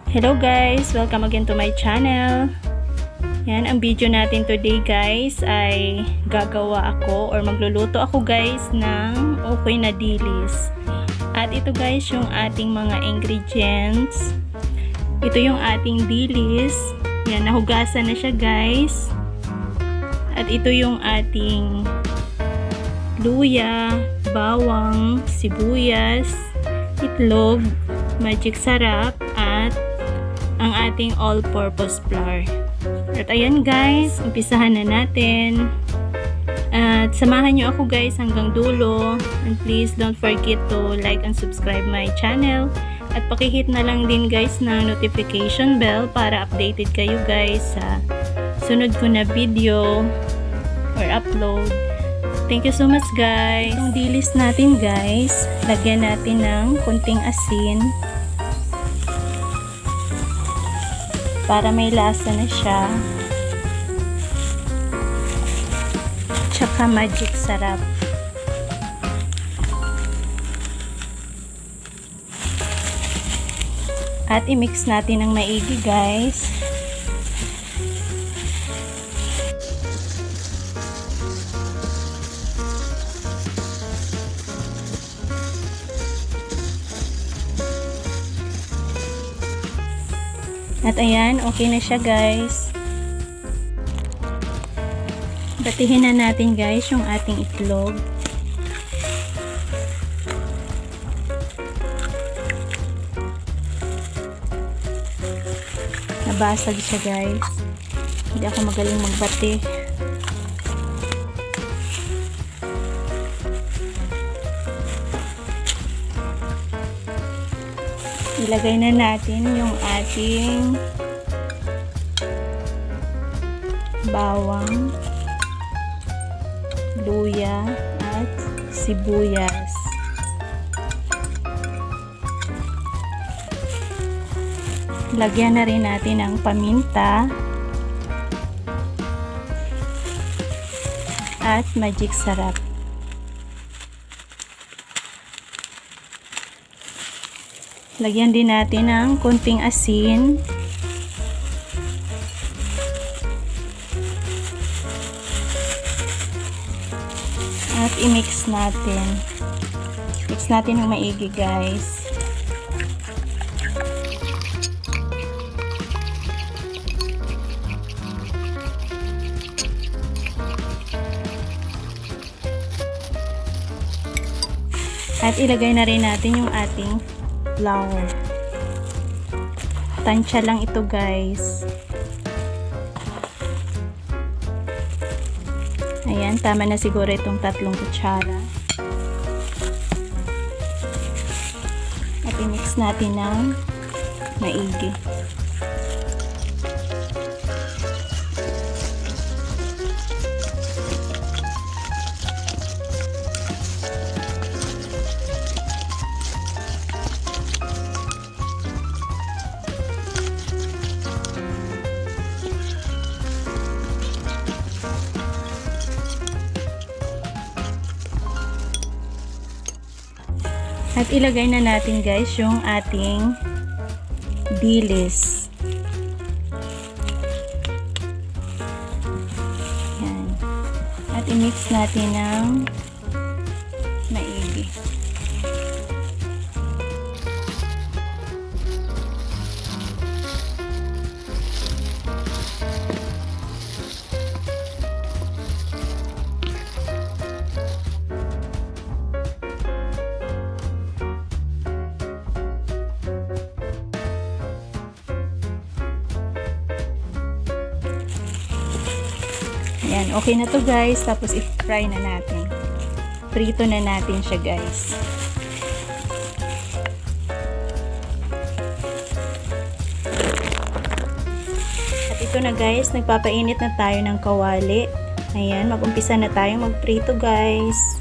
Hello guys! Welcome again to my channel. Yan, ang video natin today guys ay gagawa ako or magluluto ako guys ng okay na dilis. At ito guys yung ating mga ingredients. Ito yung ating dilis. Yan, nahugasan na siya guys. At ito yung ating luya, bawang, sibuyas, itlog, magic sarap, at ang ating all-purpose flour. At ayan guys, umpisahan na natin. At samahan nyo ako guys hanggang dulo. And please don't forget to like and subscribe my channel. At pakihit na lang din guys ng notification bell para updated kayo guys sa sunod ko na video or upload. Thank you so much guys. Itong dilis natin guys, lagyan natin ng kunting asin para may lasa na siya. Tsaka magic sarap. At i-mix natin ng maigi guys. At ayan, okay na siya guys. Batihin na natin guys yung ating itlog. Nabasag siya guys. Hindi ako magaling magbati. Ilagay na natin yung ating bawang, luya, at sibuyas. Lagyan na rin natin ng paminta at magic sarap. Lagyan din natin ng konting asin. At i-mix natin. Mix natin ng maigi guys. At ilagay na rin natin yung ating flour. Tansya lang ito guys. Ayan, tama na siguro itong 3 kutsara. At i-mix natin ng maigi. At ilagay na natin guys yung ating dilis. Yan. At i-mix natin ng maigi. Ayan, okay na to guys. Tapos i-fry na natin. Prito na natin siya guys. At ito na guys, nagpapainit na tayo ng kawali. Ayan, mag-umpisa na tayo magprito guys.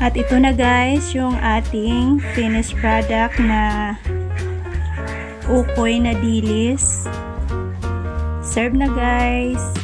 At ito na guys, yung ating finished product na ukoy na dilis. Serve na guys!